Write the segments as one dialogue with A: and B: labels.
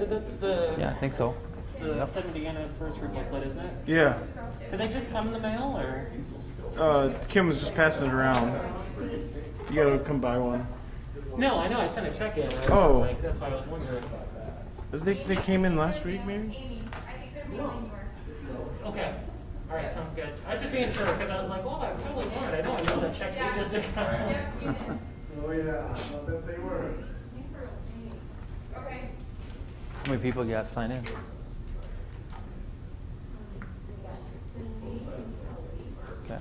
A: That's the
B: Yeah, I think so.
A: it's the 70th anniversary booklet, isn't it?
C: Yeah.
A: Did they just come in the mail, or?
C: Kim was just passing it around. You gotta come buy one.
A: No, I know. I sent a check in. I was
C: Oh.
A: just like, that's why I was wondering.
C: They came in last week, maybe?
A: Okay. All right, sounds good. I was just being sure because I was like, well, I totally weren't. I know I know that check ages ago.
D: Oh yeah, I bet they were.
E: Okay.
B: How many people you got to sign in? Okay.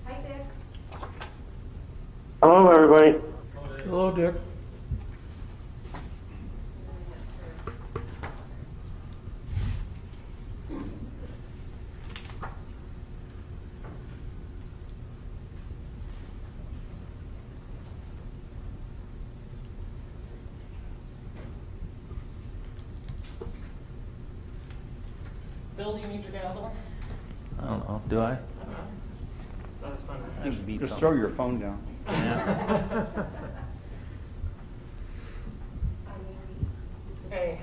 E: Hi, Dick.
F: Hello, everybody.
C: Hello, Dick.
A: Bill, do you need your gavel?
B: I don't know. Do I?
A: That was fun.
B: I can beat
G: Just
B: something.
G: throw your phone down.
B: Yeah.
A: Okay.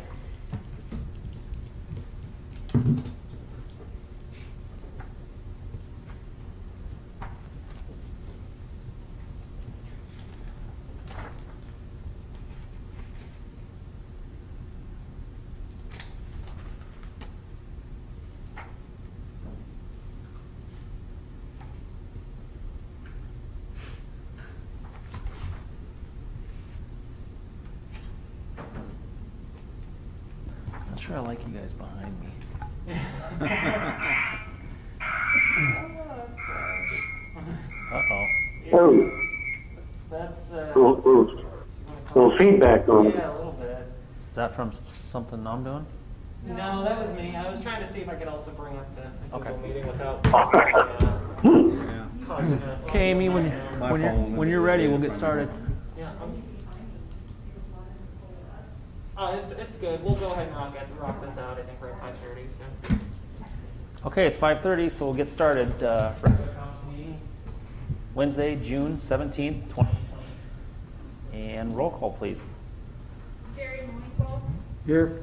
B: Not sure I like you guys behind me. Uh-oh.
F: Oh,
A: That's
F: little feedback on it.
A: yeah, a little bit.
B: Is that from something I'm doing?
A: No, that was me. I was trying to see if I could also bring up the
B: Okay.
A: Google meeting without.
B: Okay, Amy, when you're ready, we'll get started.
A: Yeah. It's good. We'll go ahead and rock this out. I think we're at 5:30. So.
B: Okay, it's 5:30, so we'll get started. Wednesday, June 17th, 2020. And roll call, please.
E: Jerry Monaco.
C: Here.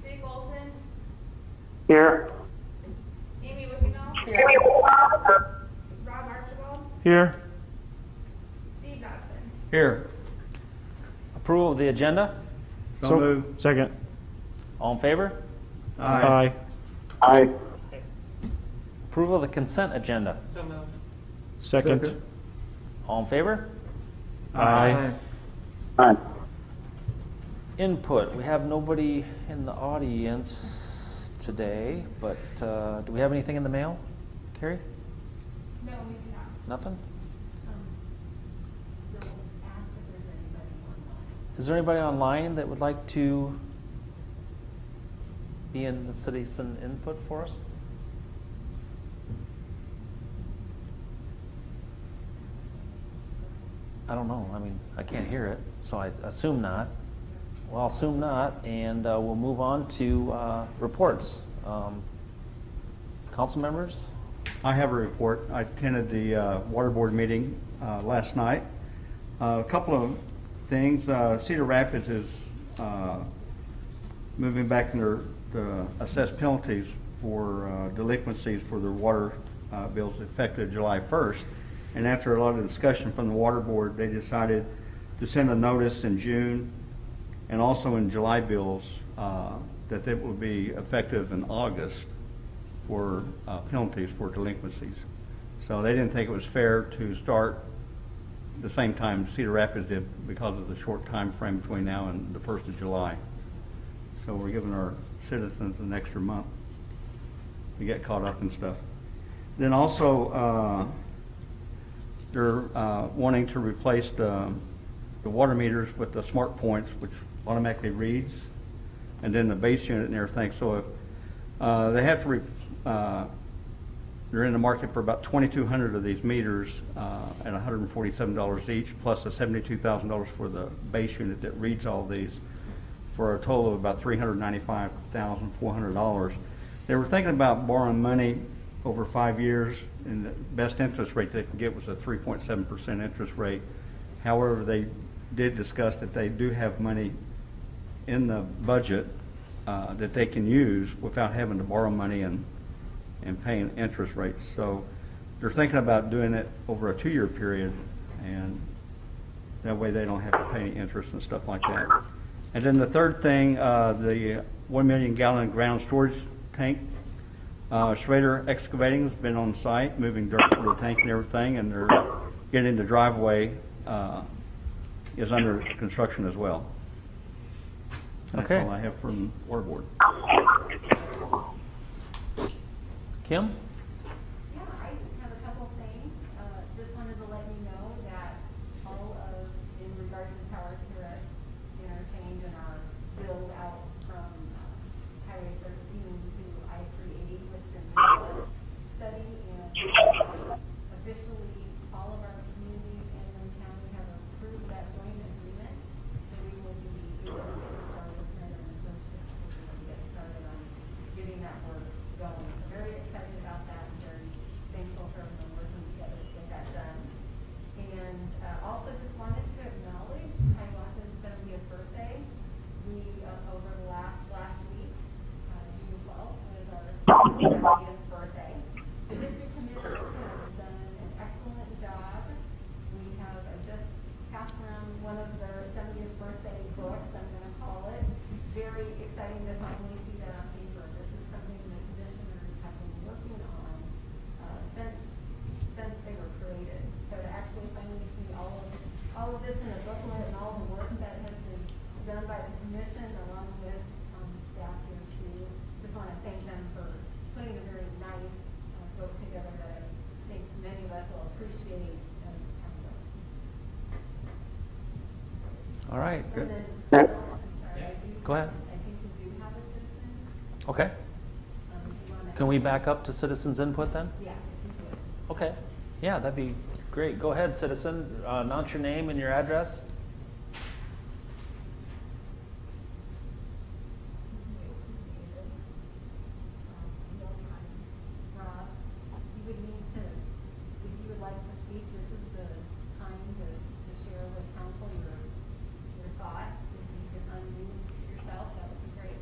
E: Dave Wilson.
F: Here.
E: Amy Wickenow.
A: Here.
E: Rob Archibald.
C: Here.
E: Steve Dodson.
G: Here.
B: Approval of the agenda?
C: So moved. Second.
B: All in favor?
C: Aye.
F: Aye.
B: Approval of the consent agenda?
A: So moved.
C: Second.
B: All in favor?
C: Aye.
F: Aye.
B: Input. We have nobody in the audience today, but do we have anything in the mail, Carrie?
E: No, we do not.
B: Nothing? Is there anybody online that would like to be in the citizen input for us? I don't know. I mean, I can't hear it, so I assume not. Well, I'll assume not, and we'll move on to reports. Council members?
G: I have a report. I attended the water board meeting last night. A couple of things. Cedar Rapids is moving back in to assess penalties for delinquencies for their water bills effective July 1st. And after a lot of discussion from the water board, they decided to send a notice in June and also in July bills that it will be effective in August for penalties for delinquencies. So they didn't think it was fair to start the same time Cedar Rapids did because of the short time frame between now and the 1st of July. So we're giving our citizens an extra month to get caught up and stuff. Then also, they're wanting to replace the water meters with the smart points, which automatically reads, and then the base unit and everything. So if they have to, they're in the market for about 2,200 of these meters at $147 each, plus the $72,000 for the base unit that reads all these, for a total of about $395,400. They were thinking about borrowing money over 5 years, and the best interest rate they could get was a 3.7% interest rate. However, they did discuss that they do have money in the budget that they can use without having to borrow money and paying interest rates. So they're thinking about doing it over a 2-year period, and that way they don't have to pay any interest and stuff like that. And then the third thing, the 1 million gallon ground storage tank. Schrader Excavating has been on site, moving dirt for the tank and everything, and they're getting the driveway is under construction as well. That's
B: Okay.
G: all I have from Water Board.
B: Kim?
H: Yeah, I just have a couple things. Just wanted to let you know that all of, in regards to Tower Terrace interchange and our build out from Highway 13 to I-380 with the new study, and officially all of our communities and the county have approved that joint agreement. So we will be able to get started sooner than get started on getting that work going. So very excited about that, and very thankful for everyone working together to get that done. And also just wanted to acknowledge Hiawatha's 70th birthday. We, over the last week, June 12th was our 70th birthday. The district commission has done an excellent job. We have just passed around one of their 70th birthday books, I'm going to call it. Very exciting to finally see that on paper. This is something the commissioners have been working on since they were created. So to actually finally see all of this in a booklet and all the work that has been done by the commission along with staff here too. Just want to thank them for putting a very nice book together that I think many of us will appreciate as council.
B: All right.
H: And then,
F: Good.
H: I'm sorry, I do.
B: Go ahead.
H: I think we do have a citizen.
B: Okay.
H: If you want to.
B: Can we back up to citizens input then?
H: Yeah, if you could.
B: Okay. Yeah, that'd be great. Go ahead, citizen. Announce your name and your address.
H: Rob, you would need to, if you would like to speak, this is the time to share with council your thoughts. If you could unmute yourself, that would be great.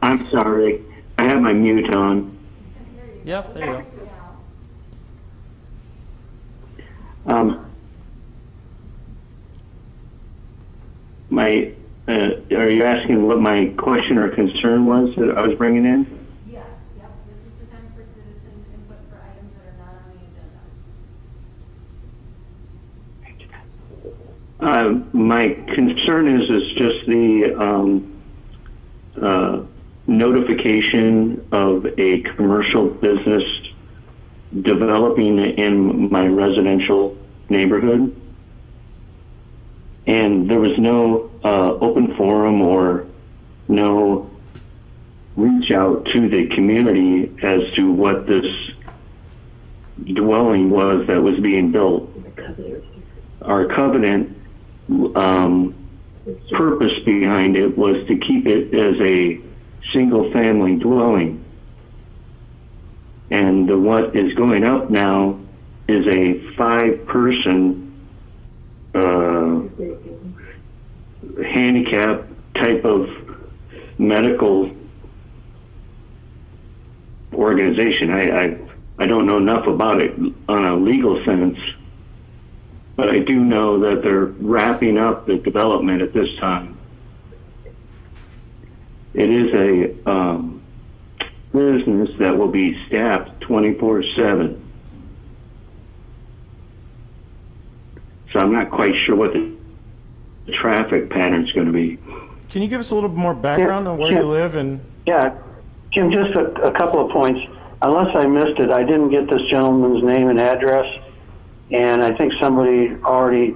F: I'm sorry. I have my mute on.
H: There you go.
B: Yep, there you go.
H: Now.
F: Are you asking what my question or concern was that I was bringing in?
H: Yes, yep, this is the time for citizen input for items that are not on the agenda.
F: My concern is just the notification of a commercial business developing in my residential neighborhood. and there was no open forum or no reach out to the community as to what this dwelling was that was being built. Our covenant purpose behind it was to keep it as a single-family dwelling. And what is going up now is a 5-person handicap type of medical organization. I don't know enough about it on a legal sense, but I do know that they're wrapping up the development at this time. It is a business that will be staffed 24/7. So I'm not quite sure what the traffic pattern is going to be.
C: Can you give us a little more background on where you live? And
I: Yeah, Kim, just a couple of points. Unless I missed it, I didn't get this gentleman's name and address, and I think somebody already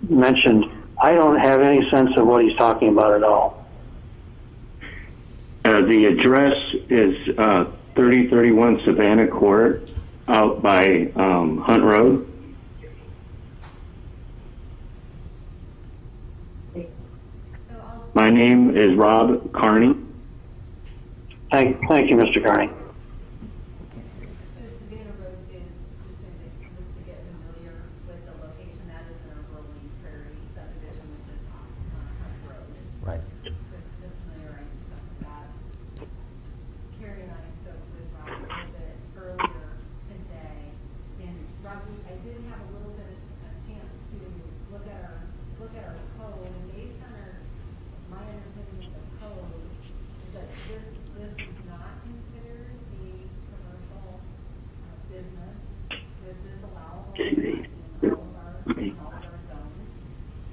I: mentioned, I don't have any sense of what he's talking about at all.
F: The address is 3031 Savannah Court out by Hunt Road. My name is Rob Carney.
I: Thank you, Mr. Carney.
H: So Savannah Road is, just to get familiar with the location, that is in a rolling prairie subdivision, which is on Hunt Road.
B: Right.
H: Just to familiarize yourself with that. Carrie and I spoke with Rob a little bit earlier today, and Rob, I did have a little bit of a chance to look at our code, and based on my understanding of the code is that this is not considered a commercial business. This is allowable in all of our zones.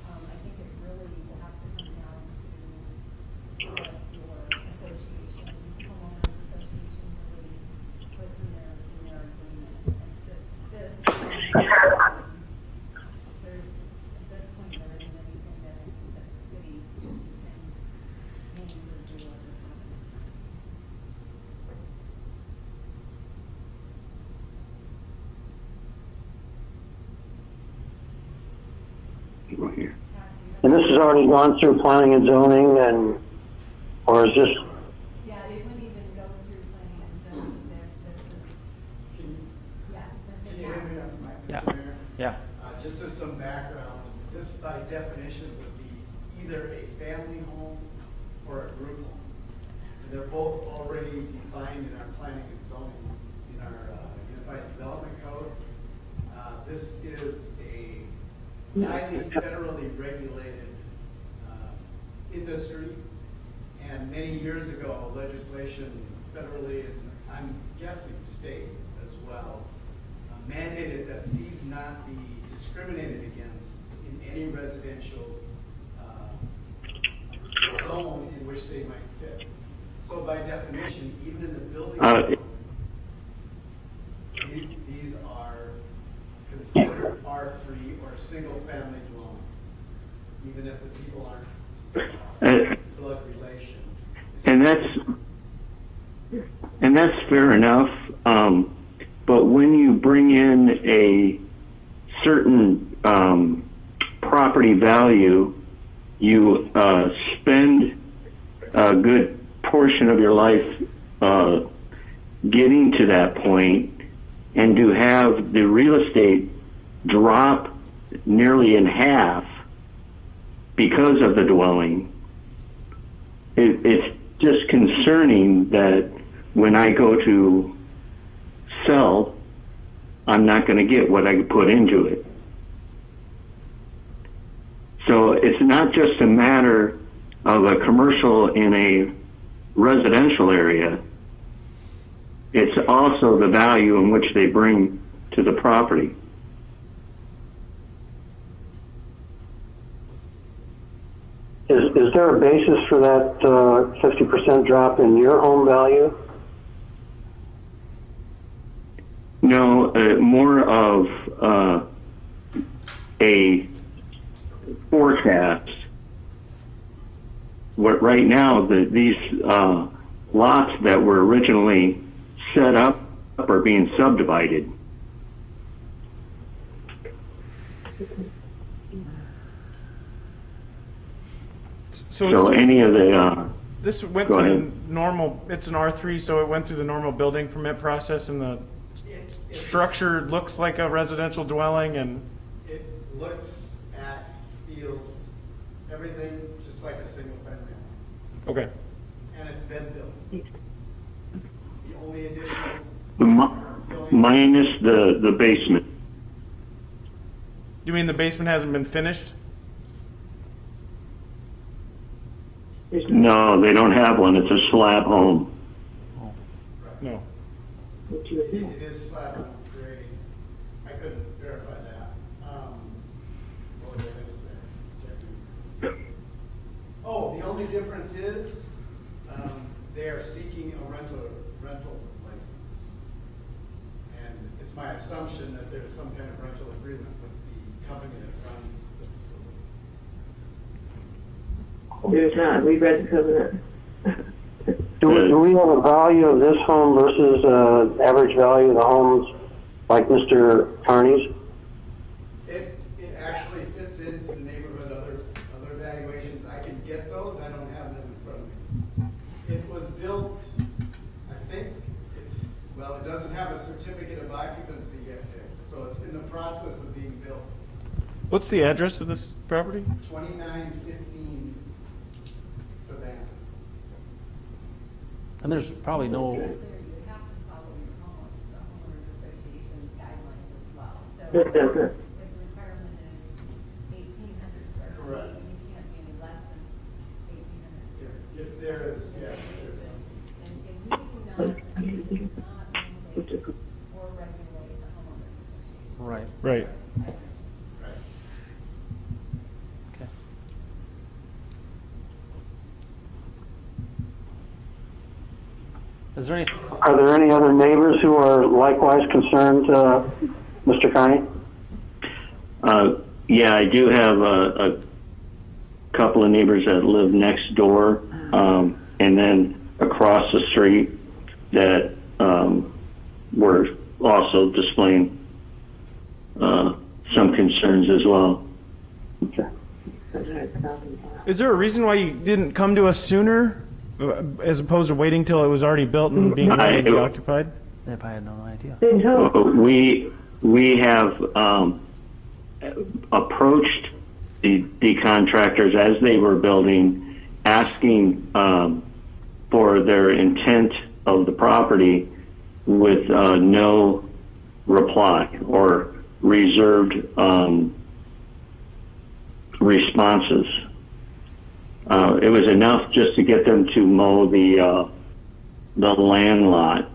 H: I think it really will have to come down to what your association, homeowners association, really puts in their agreement. And this, there's, at this point, there isn't anything that I think that the city can do at this moment.
F: Right here.
I: And this has already gone through planning and zoning, or is this?
H: Yeah, they wouldn't even go through planning and zoning. This is, yeah.
D: Can you hear me?
B: Yeah.
D: Mr. Mayor?
B: Yeah.
D: Just as some background, this by definition would be either a family home or a group home. And they're both already defined in our planning and zoning, in our Unified Development Code. This is a highly federally regulated industry. And many years ago, legislation federally, and I'm guessing state as well, mandated that these not be discriminated against in any residential zone in which they might fit. So by definition, even in the building code, these are considered R3 or single-family dwellings, even if the people aren't blood relation.
F: And that's fair enough. But when you bring in a certain property value, you spend a good portion of your life getting to that point, and to have the real estate drop nearly in half because of the dwelling, it's just concerning that when I go to sell, I'm not going to get what I put into it. So it's not just a matter of a commercial in a residential area. It's also the value in which they bring to the property.
I: Is there a basis for that 50% drop in your home value?
F: No, more of a forecast, what right now, these lots that were originally set up are being subdivided. So any of the,
C: This went
F: Go
C: through
F: ahead.
C: the normal, it's an R3, so it went through the normal building permit process, and the structure looks like a residential dwelling, and
D: It looks, acts, feels, everything just like a single family home.
C: okay.
D: And it's been built. The only additional,
F: minus the basement.
C: You mean the basement hasn't been finished?
F: No, they don't have one. It's a slab home.
C: No.
D: it is slab on grade. I couldn't verify that. What was I gonna say? Oh, the only difference is, they are seeking a rental license. And it's my assumption that there's some kind of rental agreement with the company that runs the facility.
J: There's not. We read the covenant.
I: Do we have a value of this home versus average value of the homes like Mr. Carney's?
D: It actually fits into the neighborhood other valuations. I can get those, I don't have them in front of me. It was built, I think it doesn't have a certificate of occupancy yet, so it's in the process of being built.
C: What's the address of this property?
D: 2915 Savannah.
B: And there's probably no,
H: You have to follow your homeowners association's guidelines as well. So
J: It doesn't.
H: if the requirement is 1,800 square
D: Correct.
H: feet, you can't be any less than 1,800 square feet.
D: If there is, yeah, there's some.
H: And we do not mandate or regulate the homeowners association.
B: right,
C: Right.
D: Right.
B: okay. Is there any,
I: Are there any other neighbors who are likewise concerned, Mr. Carney?
F: Yeah, I do have a couple of neighbors that live next door, and then across the street that were also displaying some concerns as well.
I: Okay.
C: Is there a reason why you didn't come to us sooner, as opposed to waiting till it was already built and being ready to be occupied?
B: I had no idea.
J: Didn't help.
F: We have approached the contractors as they were building, asking for their intent of the property with no reply or reserved responses. It was enough just to get them to mow the land lot.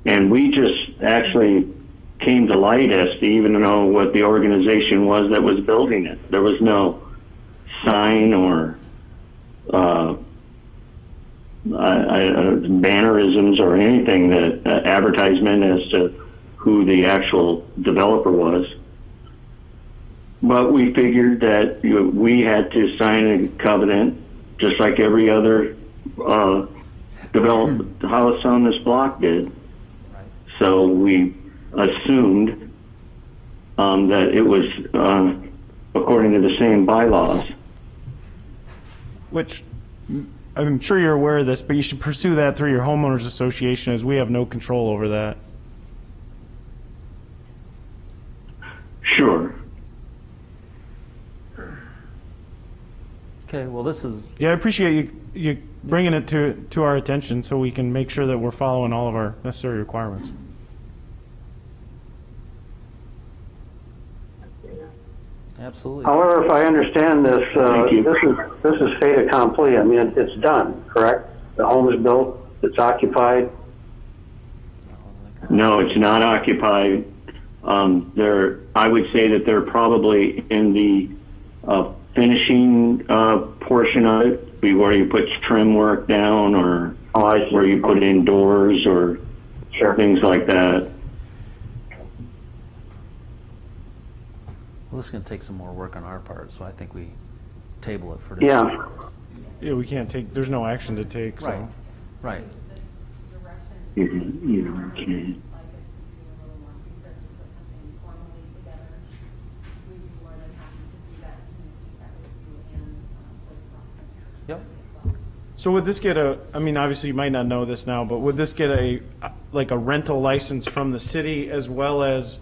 F: And we just actually came to light as to even know what the organization was that was building it. There was no sign or bannerisms or anything that advertisement as to who the actual developer was. But we figured that we had to sign a covenant just like every other developed house on this block did. So we assumed that it was according to the same bylaws.
C: Which, I'm sure you're aware of this, but you should pursue that through your homeowners association, as we have no control over that.
F: Sure.
B: Okay, well, this is,
C: Yeah, I appreciate you bringing it to our attention so we can make sure that we're following all of our necessary requirements.
B: absolutely.
I: However, if I understand this,
F: Thank you.
I: this is fait accompli. I mean, it's done, correct? The home is built, it's occupied.
F: No, it's not occupied. I would say that they're probably in the finishing portion of it, where you put trim work down, or
I: Oh, I see.
F: where you put in doors or
I: Sure.
F: things like that.
B: Well, this is going to take some more work on our part, so I think we table it for today.
I: Yeah.
C: Yeah, we can't take, there's no action to take, so.
B: Right, right.
H: The direction,
F: You can.
H: like us to do a little more research and put something formally together, we'd be more than happy to do that, communicate that with you and, police officers
B: Yep.
H: as well.
C: So would this get I mean, obviously you might not know this now, but would this get like a rental license from the city as well as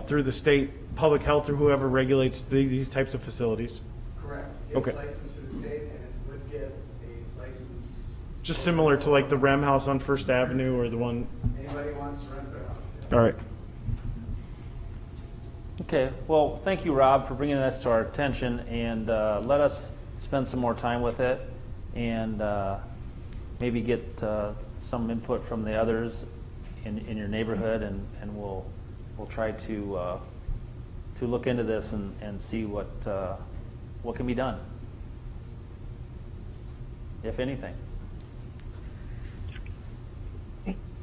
C: through the state public health or whoever regulates these types of facilities?
D: Correct.
C: Okay.
D: It's licensed through the state, and it would get a license.
C: Just similar to like the Rem House on First Avenue or the one,
D: Anybody who wants to rent their house. Yeah.
C: all right.
B: Okay, well, thank you, Rob, for bringing this to our attention, and let us spend some more time with it, and maybe get some input from the others in your neighborhood, and we'll try to look into this and see what can be done, if anything.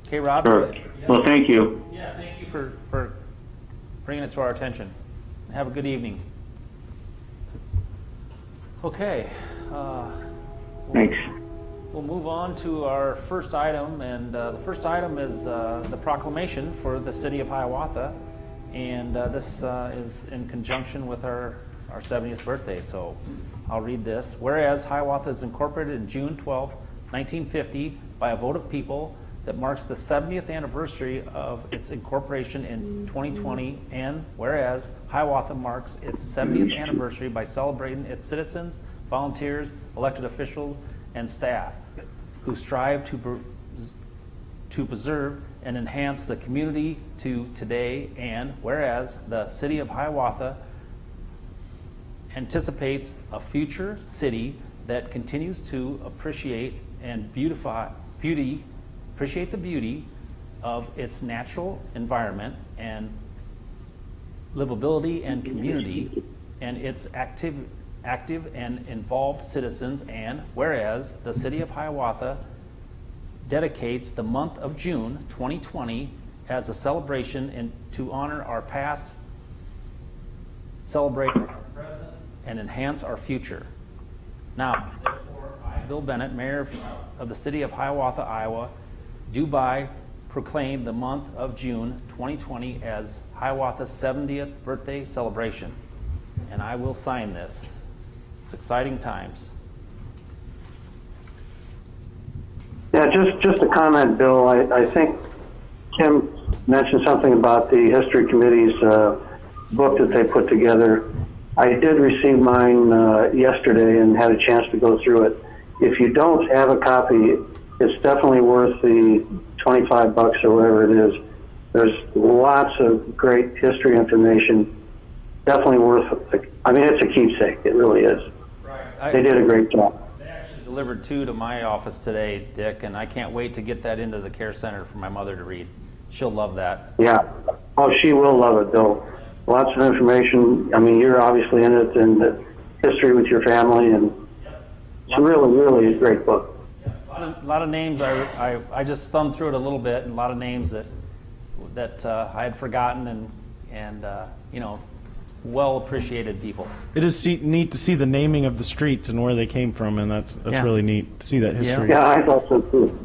B: Okay, Rob?
F: Sure. Well, thank you.
B: Yeah, thank you for bringing it to our attention. Have a good evening. Okay.
F: Thanks.
B: We'll move on to our first item, and the first item is the proclamation for the city of Hiawatha, and this is in conjunction with our 70th birthday, so I'll read this. Whereas Hiawatha is incorporated in June 12, 1950 by a vote of people that marks the 70th anniversary of its incorporation in 2020, and whereas Hiawatha marks its 70th anniversary by celebrating its citizens, volunteers, elected officials, and staff who strive to preserve and enhance the community to today, and whereas the city of Hiawatha anticipates a future city that continues to appreciate and appreciate the beauty of its natural environment and livability and community and its active and involved citizens, and whereas the city of Hiawatha dedicates the month of June 2020 as a celebration and to honor our past, celebrate our present, and enhance our future. Now, therefore, I, Bill Bennett, Mayor of the city of Hiawatha, Iowa, do by proclaim the month of June 2020 as Hiawatha's 70th birthday celebration. And I will sign this. It's exciting times.
I: Yeah, just a comment, Bill. I think Kim mentioned something about the History Committee's book that they put together. I did receive mine yesterday and had a chance to go through it. If you don't have a copy, it's definitely worth the $25 or whatever it is. There's lots of great history information. Definitely worth it. I mean, it's a keepsake. It really is.
B: Right.
I: They did a great job.
B: They actually delivered 2 to my office today, Dick, and I can't wait to get that into the care center for my mother to read. She'll love that.
I: Yeah. Oh, she will love it, Bill. Lots of information. I mean, you're obviously in it, and the history with your family, and it's really, really a great book.
B: A lot of names. I just thumbed through it a little bit, and a lot of names that I had forgotten, and you know, well appreciated people.
C: It is neat to see the naming of the streets and where they came from, and that's
B: Yeah.
C: really neat to see that history.
I: Yeah, I thought so too.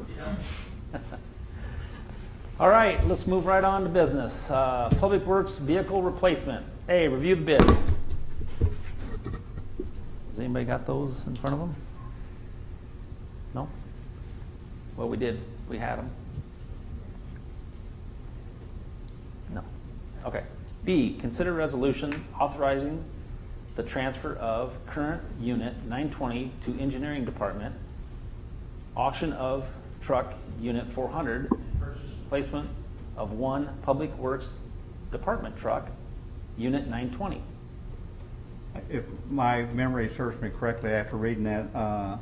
B: All right, let's move right on to business. Public Works vehicle replacement. Hey, review the bid. Has anybody got those in front of them? No? Well, we did. We had them. No. Okay. B, consider resolution authorizing the transfer of current unit 920 to engineering department, auction of truck unit 400, and purchase replacement of one public works department truck, unit 920.
G: If my memory serves me correctly after reading that,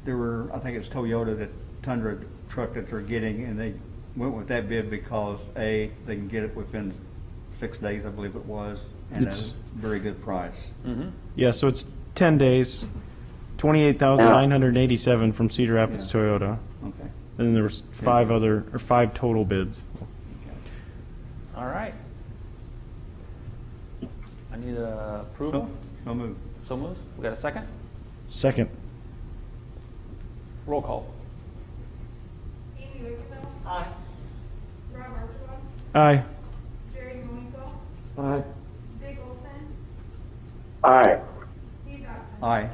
G: there were, I think it's Toyota, that Tundra truck that they're getting, and they went with that bid because they can get it within 6 days, I believe it was, and
C: It's-
G: a very good price.
B: Mm-hmm.
C: Yeah, so it's 10 days, 28,987 from Cedar Rapids
G: Yeah.
C: Toyota.
G: Okay.
C: And then there was 5 total bids.
B: All right. need approval.
G: So moved.
B: So moves. We got a second?
C: Second.
B: Roll call.
E: Amy Wickendall,
A: Aye.
E: Rob Archibald,
C: Aye.
E: Jerry Moinkle,
C: Aye.
E: Dick Olson,
I: Aye.
E: Steve Dodson.
G: Aye.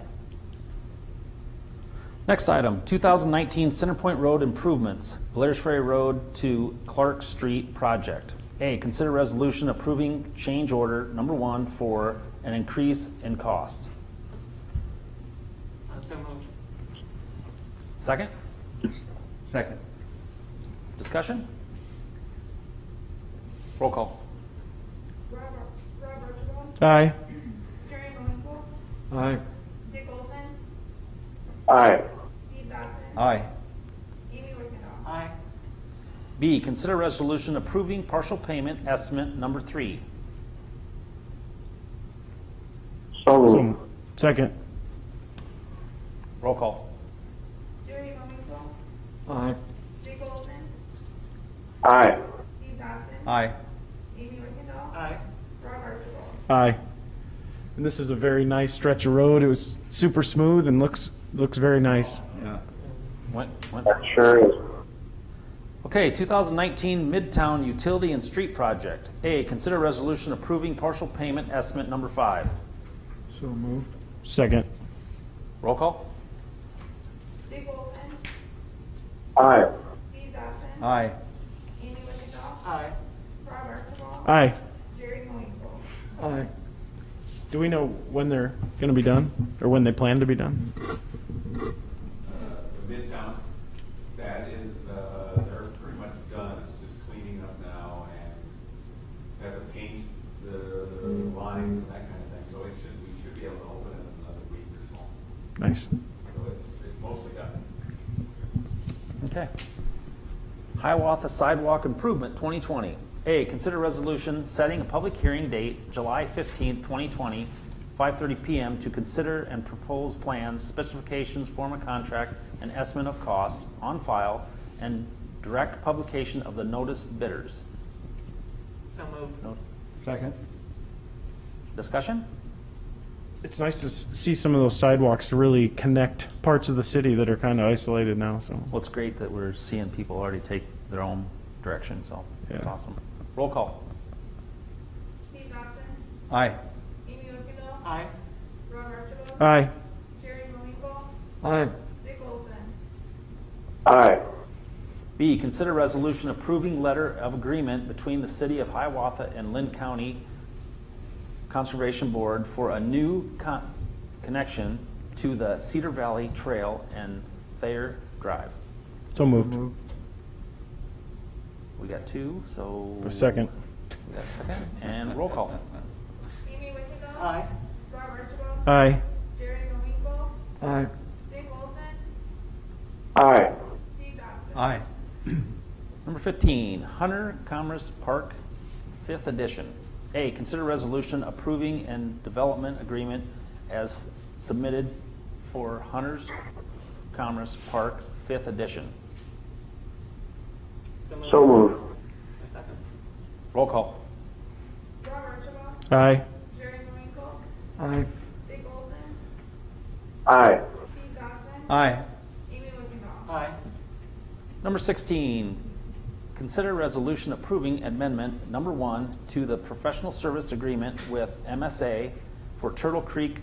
B: Next item, 2019 Centerpoint Road improvements, Blair's Ferry Road to Clark Street project. A, consider resolution approving change order number 1 for an increase in cost.
A: So moved.
B: Second?
G: Second.
B: Discussion? Roll call.
E: Rob Archibald,
C: Aye.
E: Jerry Moinkle,
C: Aye.
E: Dick Olson,
I: Aye.
E: Steve Dodson.
G: Aye.
E: Amy Wickendall.
A: Aye.
B: B, consider resolution approving partial payment estimate number 3.
I: So moved.
C: Second.
B: Roll call.
E: Jerry Moinkle,
C: Aye.
E: Dick Olson,
I: Aye.
E: Steve Dodson.
G: Aye.
E: Amy Wickendall,
A: Aye.
E: Rob Archibald.
C: Aye. And this is a very nice stretch of road. It was super smooth and looks very nice.
G: Yeah.
B: Went.
I: That sure is.
B: Okay, 2019 Midtown Utility and Street Project. A, consider resolution approving partial payment estimate number 5.
C: So moved. Second.
B: Roll call.
E: Dick Olson,
I: Aye.
E: Steve Dodson.
G: Aye.
E: Amy Wickendall,
A: Aye.
E: Rob Archibald,
C: Aye.
E: Jerry Moinkle.
C: Aye. Do we know when they're going to be done, or when they plan to be done?
K: The Midtown, that is, they're pretty much done. It's just cleaning up now and have to paint the lines and that kind of thing. So we should be able to open it in another week or so.
C: Nice.
K: So it's mostly done.
B: Okay. Hiawatha Sidewalk Improvement 2020. A, consider resolution setting a public hearing date, July 15th, 2020, 5:30 p.m. to consider and propose plans, specifications, form of contract, and estimate of costs on file, and direct publication of the notice bidders.
A: So moved.
B: No-
G: Second.
B: Discussion?
C: It's nice to see some of those sidewalks to really connect parts of the city that are kind of isolated now. So
B: Well, it's great that we're seeing people already take their own direction, so that's
C: Yeah.
B: awesome. Roll call.
E: Steve Dodson,
G: Aye.
E: Amy Wickendall,
A: Aye.
E: Rob Archibald,
C: aye.
E: Jerry Moinkle,
C: Aye.
E: Dick Olson.
I: Aye.
B: B, consider resolution approving letter of agreement between the City of Hiawatha and Lynn County Conservation Board for a new connection to the Cedar Valley Trail and Thayer Drive.
C: So moved.
B: We got 2, so.
C: A second.
B: We got a second, and roll call.
E: Amy Wickendall,
A: Aye.
E: Rob Archibald,
C: Aye.
E: Jerry Moinkle,
C: Aye.
E: Dick Olson,
I: Aye.
E: Steve Dodson.
G: Aye.
B: Number 15, Hunter Commerce Park, 5th edition. A, consider resolution approving and development agreement as submitted for Hunter's Commerce Park, 5th edition.
I: So moved.
A: Second.
B: Roll call.
E: Rob Archibald,
C: Aye.
E: Jerry Moinkle,
C: Aye.
E: Dick Olson,
I: Aye.
E: Steve Dodson.
G: Aye.
E: Amy Wickendall.
A: Aye.
B: Number 16, consider resolution approving amendment number 1 to the professional service agreement with MSA for Turtle Creek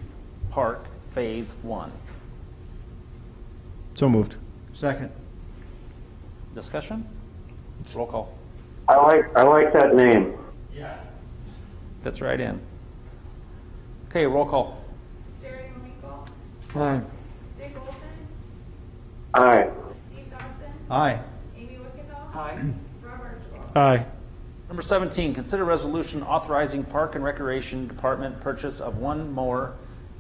B: Park Phase 1.
C: So moved.
G: Second.
B: Discussion? Roll call.
I: I like that name.
B: That's right in. Okay, roll call.
E: Jerry Moinkle,
C: Aye.
E: Dick Olson,
I: Aye.
E: Steve Dodson,
G: Aye.
E: Amy Wickendall,
A: Aye.
E: Rob Archibald.
C: Aye.
B: Number 17, consider resolution authorizing Park and Recreation Department purchase of 1 mower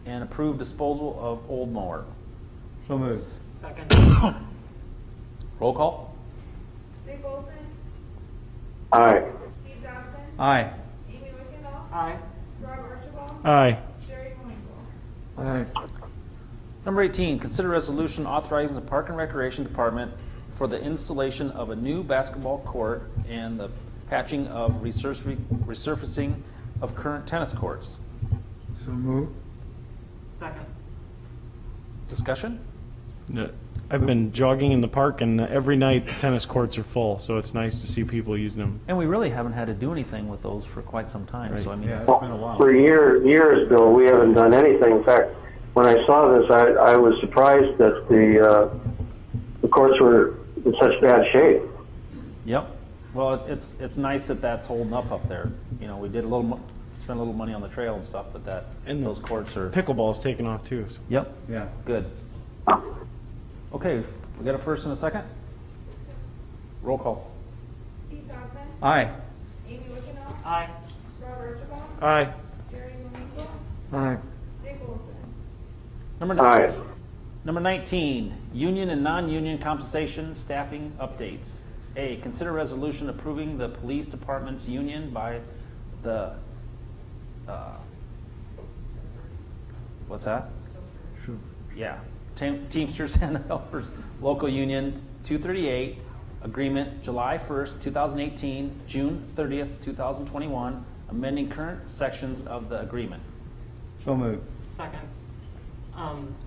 B: and approve disposal of old mower.
G: So moved.
A: Second.
B: Roll call.
E: Dick Olson,
I: Aye.
E: Steve Dodson,
G: Aye.
E: Amy Wickendall,
A: Aye.
E: Rob Archibald,
C: Aye.
E: Jerry Moinkle.
C: Aye.
B: Number 18, consider resolution authorizing the Park and Recreation Department for the installation of a new basketball court and the patching of resurfacing of current tennis courts.
C: So move.
A: Second.
B: Discussion?
C: No, I've been jogging in the park, and every night the tennis courts are full, so it's nice to see people using them.
B: And we really haven't had to do anything with those for quite some time, so I mean,
G: Yeah,
B: it's-
G: it's been a while.
I: For years, Bill, we haven't done anything. In fact, when I saw this, I was surprised that the courts were in such bad shape.
B: Yep. Well, it's nice that that's holding up there. You know, we did spent a little money on the trail and stuff, but
C: And
B: those courts are.
C: Pickleball's taken off too. So.
B: Yep.
G: Yeah.
B: Good. Okay, we got a first and a second? Roll call.
E: Steve Dodson,
G: Aye.
E: Amy Wickendall,
A: Aye.
E: Robert Archibald,
C: Aye.
E: Jerry Moinkle,
C: Aye.
E: Dick Olson.
B: Number 19, union and non-union compensation staffing updates. A, consider resolution approving the police department's union by the, what's that? Yeah, Teamsters and Helpers Local Union 238, agreement July 1st, 2018, June 30th, 2021, amending current sections of the agreement.
G: So moved.
A: Second.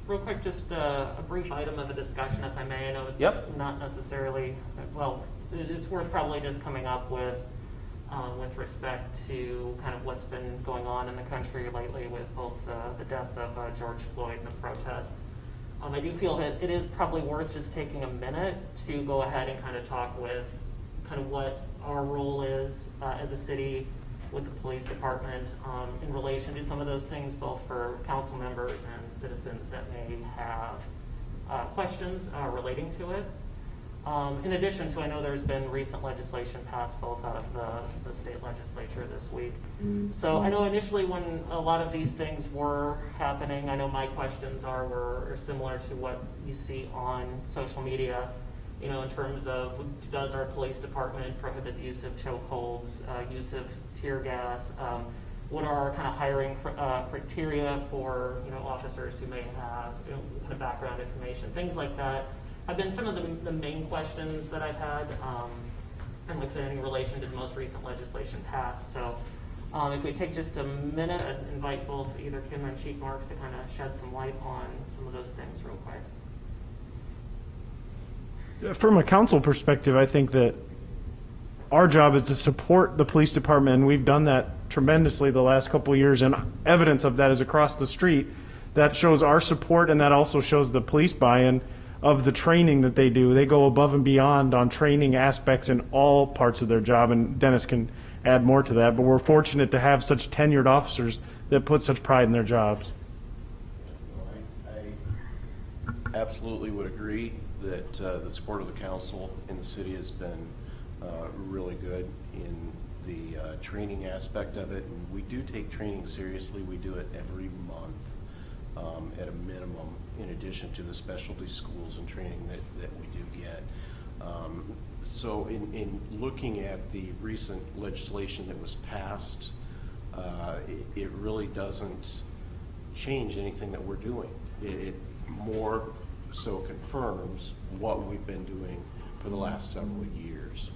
A: Real quick, just a brief item of a discussion, if I may. I know it's
B: Yep.
A: not necessarily, well, it's worth probably just coming up with respect to kind of what's been going on in the country lately with both the death of George Floyd and the protests. I do feel that it is probably worth just taking a minute to go ahead and kind of talk with kind of what our role is as a city with the police department in relation to some of those things, both for council members and citizens that may have questions relating to it. In addition to, I know there's been recent legislation passed both out of the state legislature this week. So I know initially when a lot of these things were happening, I know my questions were similar to what you see on social media, you know, in terms of does our police department prohibit the use of chokeholds, use of tear gas, what are our kind of hiring criteria for, you know, officers who may have, you know, kind of background information, things like that have been some of the main questions that I've had, and like I said, in relation to the most recent legislation passed. So if we take just a minute, I'd invite both either Kim and Chief Marks to kind of shed some light on some of those things real quick.
C: From a council perspective, I think that our job is to support the police department, and we've done that tremendously the last couple of years, and evidence of that is across the street. That shows our support, and that also shows the police buy-in of the training that they do. They go above and beyond on training aspects in all parts of their job, and Dennis can add more to that, but we're fortunate to have such tenured officers that put such pride in their jobs.
L: I absolutely would agree that the support of the council in the city has been really good in the training aspect of it, and we do take training seriously. We do it every month at a minimum, in addition to the specialty schools and training that we do get. So in looking at the recent legislation that was passed, it really doesn't change anything that we're doing. It more so confirms what we've been doing for the last several years.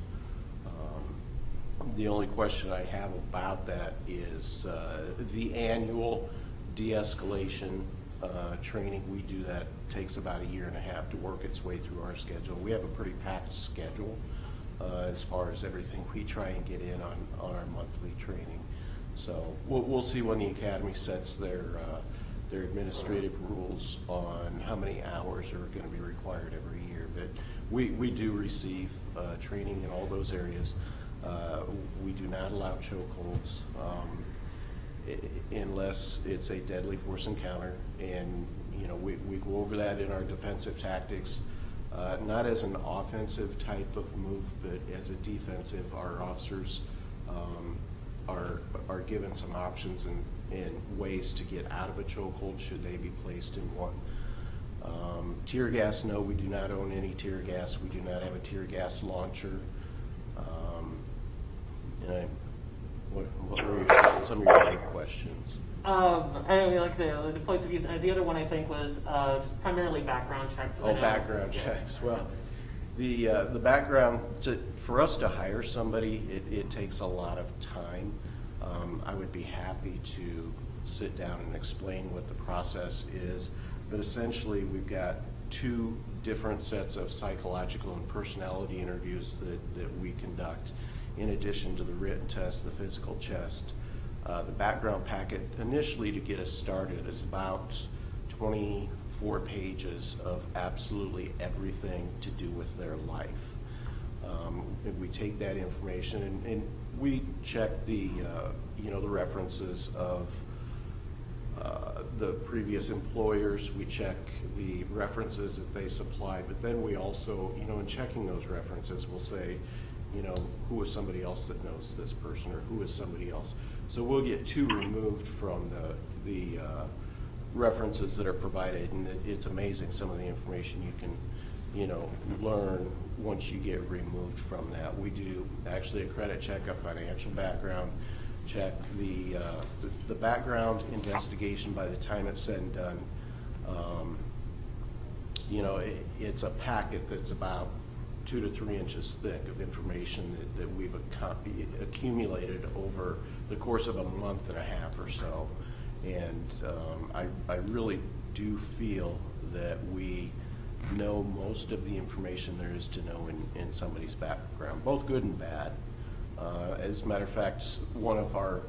L: The only question I have about that is the annual de-escalation training. We do that. It takes about 1.5 years to work its way through our schedule. We have a pretty packed schedule as far as everything we try and get in on our monthly training. So we'll see when the academy sets their administrative rules on how many hours are going to be required every year. But we do receive training in all those areas. We do not allow chokeholds unless it's a deadly force encounter, and you know we go over that in our defensive tactics, not as an offensive type of move, but as a defensive. Our officers are given some options and ways to get out of a chokehold should they be placed in one. Tear gas, no, we do not own any tear gas. We do not have a tear gas launcher. What were some of your other questions?
A: I mean, like the place of use. The other one I think was just primarily background checks.
L: Oh, background checks. Well, the background for us to hire somebody, it takes a lot of time. I would be happy to sit down and explain what the process is. But essentially, we've got 2 different sets of psychological and personality interviews that we conduct, in addition to the written test, the physical test. The background packet, initially to get us started, is about 24 pages of absolutely everything to do with their life. We take that information and we check the the references of the previous employers. We check the references that they supply, but then we also, in checking those references, we'll say, who is somebody else that knows this person, or who is somebody else. So we'll get 2 removed from the references that are provided, and it's amazing some of the information you can learn once you get removed from that. We do actually a credit check, a financial background check, the background investigation. By the time it's said and done, it's a packet that's about 2 to 3 inches thick of information that we've accumulated over the course of a month and a half or so. And I really do feel that we know most of the information there is to know in somebody's background, both good and bad. As a matter of fact, one of our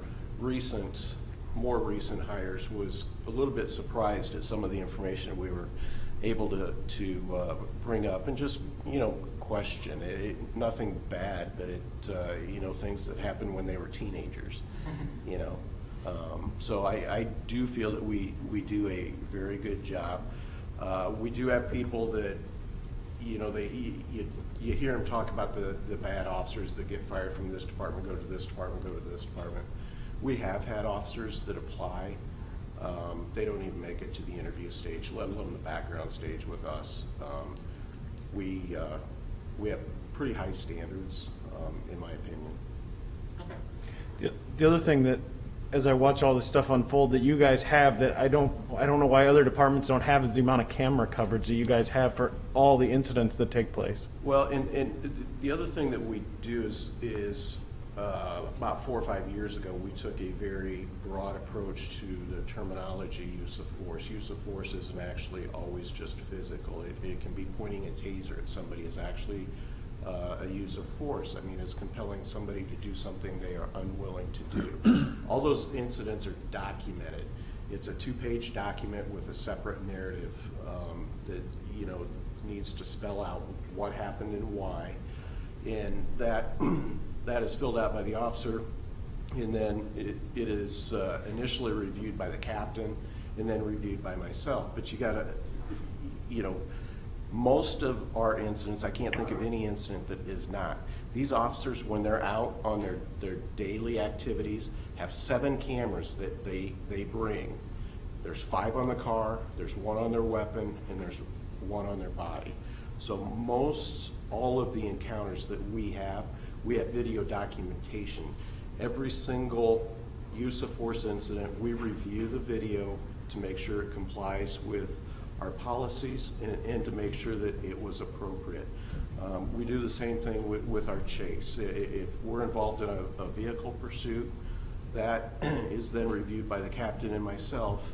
L: more recent hires was a little bit surprised at some of the information we were able to bring up and just question. Nothing bad, but things that happened when they were teenagers. So I do feel that we do a very good job. We do have people that you hear them talk about the bad officers that get fired from this department, go to this department, go to this department. We have had officers that apply. They don't even make it to the interview stage, let alone the background stage with us. We have pretty high standards, in my opinion.
A: Okay.
C: The other thing that, as I watch all this stuff unfold, that you guys have that I don't know why other departments don't have, is the amount of camera coverage that you guys have for all the incidents that take place.
L: Well, and the other thing that we do is about 4 or 5 years ago, we took a very broad approach to the terminology use of force. Use of force isn't actually always just physical. It can be pointing a taser at somebody is actually a use of force. I mean, it's compelling somebody to do something they are unwilling to do. All those incidents are documented. It's a 2-page document with a separate narrative that needs to spell out what happened and why, and that is filled out by the officer, and then it is initially reviewed by the captain, and then reviewed by myself. But you got to, most of our incidents, I can't think of any incident that is not. These officers, when they're out on their daily activities, have 7 cameras that they bring. There's 5 on the car, there's 1 on their weapon, and there's 1 on their body. So all of the encounters that we have video documentation. Every single use of force incident, we review the video to make sure it complies with our policies and to make sure that it was appropriate. We do the same thing with our chase. If we're involved in a vehicle pursuit, that is then reviewed by the captain and myself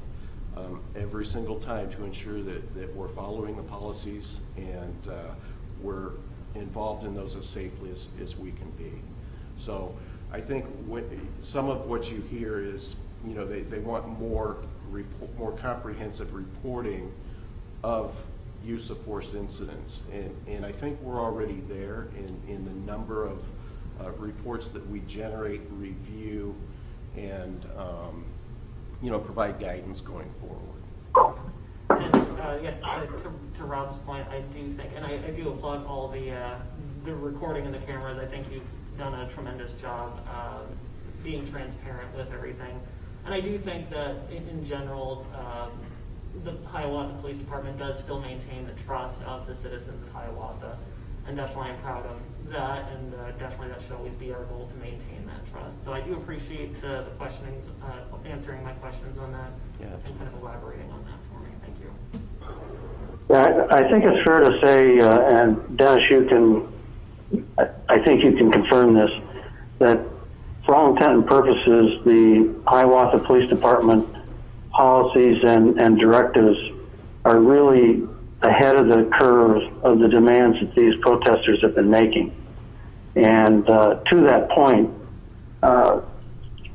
L: every single time to ensure that we're following the policies and we're involved in those as safely as we can be. So I think some of what you hear is, they want more comprehensive reporting of use of force incidents, and I think we're already there in the number of reports that we generate, review, and provide guidance going forward.
A: And to Rob's point, I do think, and I do applaud all the recording and the cameras. I think you've done a tremendous job being transparent with everything. And I do think that in general, the Hiawatha Police Department does still maintain the trust of the citizens of Hiawatha. And definitely I'm proud of that, and definitely that should always be our goal, to maintain that trust. So I do appreciate the questionings, answering my questions on that, and kind of elaborating on that for me. Thank you.
I: Yeah, I think it's fair to say, and Dennis, I think you can confirm this, that for all intent and purposes, the Hiawatha Police Department policies and directives are really ahead of the curve of the demands that these protesters have been making. And to that point, our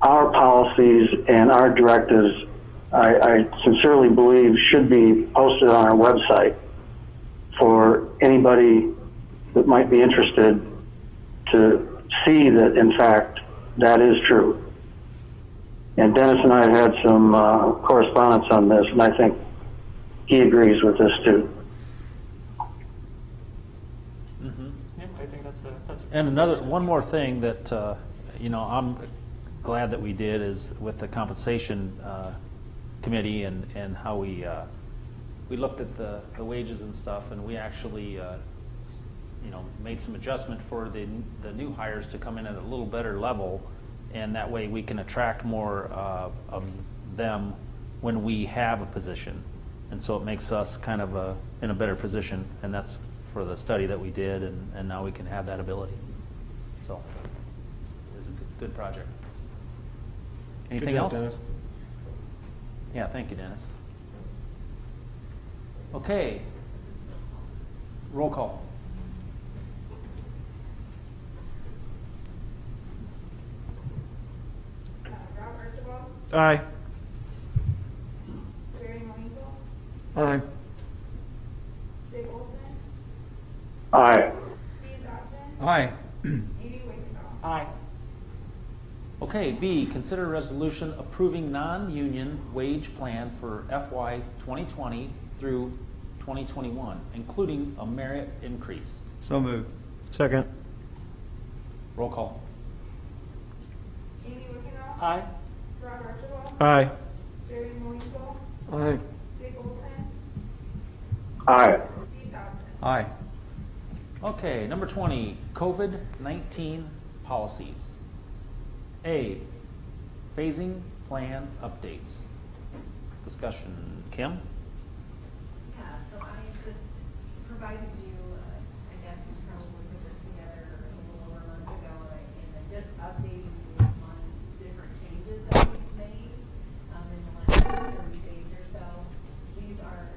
I: policies and our directives, I sincerely believe, should be posted on our website for anybody that might be interested to see that, in fact, that is true. And Dennis and I have had some correspondence on this, and I think he agrees with this too.
A: Yeah, I think that's a
B: And one more thing that, I'm glad that we did is with the compensation committee and how we looked at the wages and stuff, and we actually, made some adjustment for the new hires to come in at a little better level, and that way we can attract more of them when we have a position. And so it makes us kind of in a better position, and that's for the study that we did, and now we can have that ability. So it was a good project. Anything
C: Good job,
B: else?
C: Dennis.
B: Yeah, thank you, Dennis. Okay. Roll call.
E: Rob Archibald,
C: Aye.
E: Jerry Moinkle,
C: Aye.
E: Dick Olson,
I: Aye.
E: Steve Dodson,
G: Aye.
E: Amy Wickendall.
A: Aye.
B: Okay, B, consider resolution approving non-union wage plan for FY 2020 through 2021, including a merit increase.
G: So moved.
C: Second.
B: Roll call.
E: Amy Wickendall,
A: Aye.
E: Rob Archibald,
C: Aye.
E: Jerry Moinkle,
C: Aye.
E: Dick Olson,
I: Aye.
E: Steve Dodson.
G: Aye.
B: Okay, number 20, COVID-19 policies. A, phasing plan updates. Discussion. Kim?
H: Yeah, so I just provided you, I guess we probably put this together a little over a month ago, and then just updating you on different changes that we've made in the last 30 days or so. These are,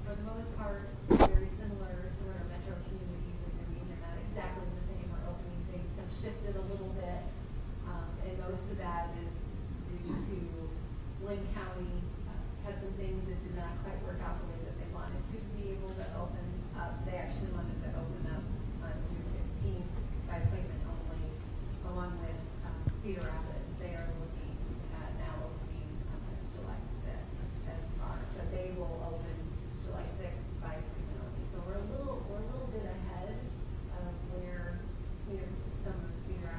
H: for the most part, very similar to what our metro communities are doing. They're not exactly the same. Our opening dates have shifted a little bit, and most of that is due to Lynn County had some things that did not quite work out the way that they wanted to be able to open up. They actually wanted to open up on June 15th by appointment only, along with Cedar Rapids. They are looking at now opening on July 5th as far, but they will open July 6th by appointment only. So we're a little bit ahead of where some of Cedar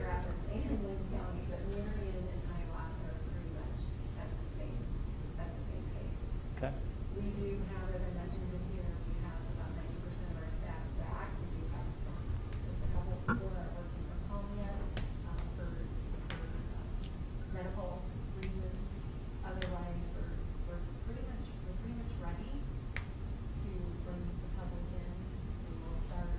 H: Rapids and Lynn County, but Marion and Hiawatha are pretty much at the same pace.
B: Okay.
H: We do have, as I mentioned in here, we have about 90% of our staff back. We do have just a couple people that are working from home yet for medical reasons. Otherwise, we're pretty much ready to bring the public in. We will start.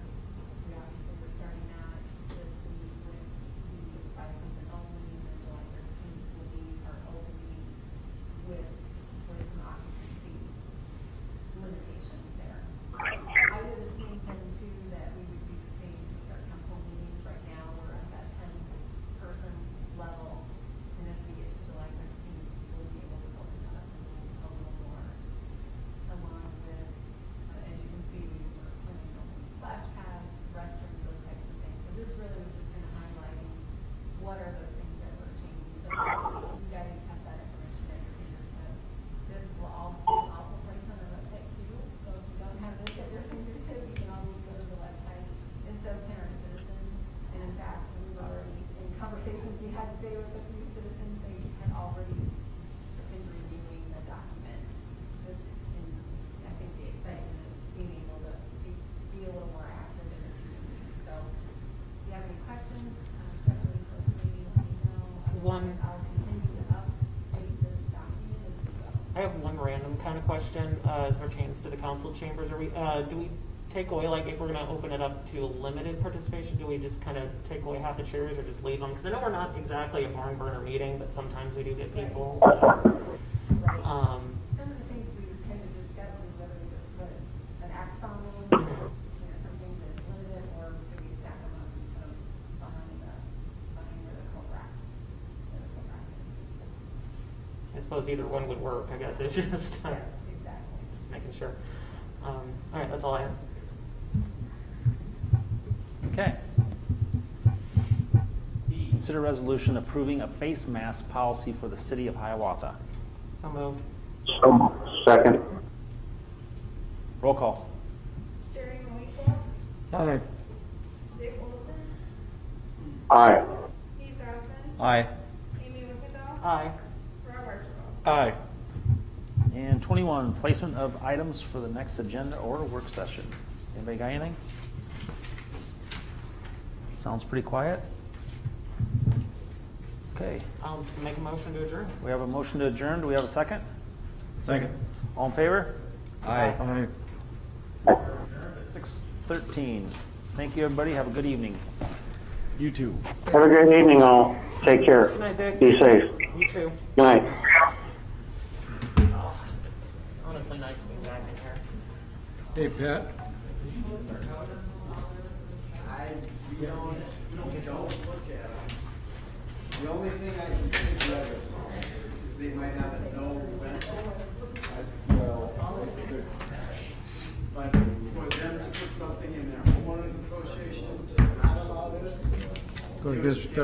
H: We're starting out this week with the by appointment only, and then July 13th will be our opening with some occupancy limitations there. I would assume then too that we would do the same with our council meetings. Right now, we're at that 10-person level, and as we get to July 13th, we'll be able to open that up a little more. Along with, as you can see, we were planning on opening splash pads, restrooms, those types of things. So this really was just kind of highlighting what are those things that we're changing. So you guys have that information at your fingertips. This will also placed on our website too. So if you don't have this at your fingertips, you can always go to the website, and so can our citizens. And in fact, we've already, in conversations we had today with a few citizens, they had already been reviewing the document. Just in, I think, the excitement of being able to be a little more active in the community. So if you have any questions, certainly feel free to let me know.
A: One-
H: Otherwise, I'll continue to update this document as we go.
A: I have one random kind of question as pertains to the council chambers. Do we take away, like, if we're gonna open it up to limited participation, do we just kind of take away half the chairs or just leave them? Because I know we're not exactly a barn burner meeting, but sometimes we do get people.
H: Right. Some of the things we tend to discuss is whether we just put an X on them, something that's limited, or do we stack them up and put them behind where the co-rack is.
A: I suppose either one would work, I guess, it's just,
H: Yes, exactly.
A: just making sure. All right, that's all I have.
B: Okay. Consider resolution approving a face mask policy for the city of Hiawatha.
A: So moved.
I: Second.
B: Roll call.
E: Jerry Moinkle,
C: Aye.
E: Dick Olson,
I: Aye.
E: Steve Dodson,
G: Aye.
E: Amy Wickendall,
A: Aye.
E: Rob Archibald.
C: Aye.
B: And 21, placement of items for the next agenda or work session. Anybody got anything? Sounds pretty quiet. Okay,
A: I'll make a motion to adjourn.
B: we have a motion to adjourn. Do we have a second?
G: Second.
B: All in favor?
G: Aye.
C: Aye.
B: 6:13. Thank you, everybody. Have a good evening.
C: You too.
I: Have a great evening, all. Take care.
A: Good night, Dick.
I: Be safe.
A: You too.
I: Good night.
A: It's honestly nice being back in here.
C: Hey, Pat.
D: We don't look at them. The only thing I can think of is they might not have known when. But for them to put something in their homeowners association to not allow this.
C: Go to this federal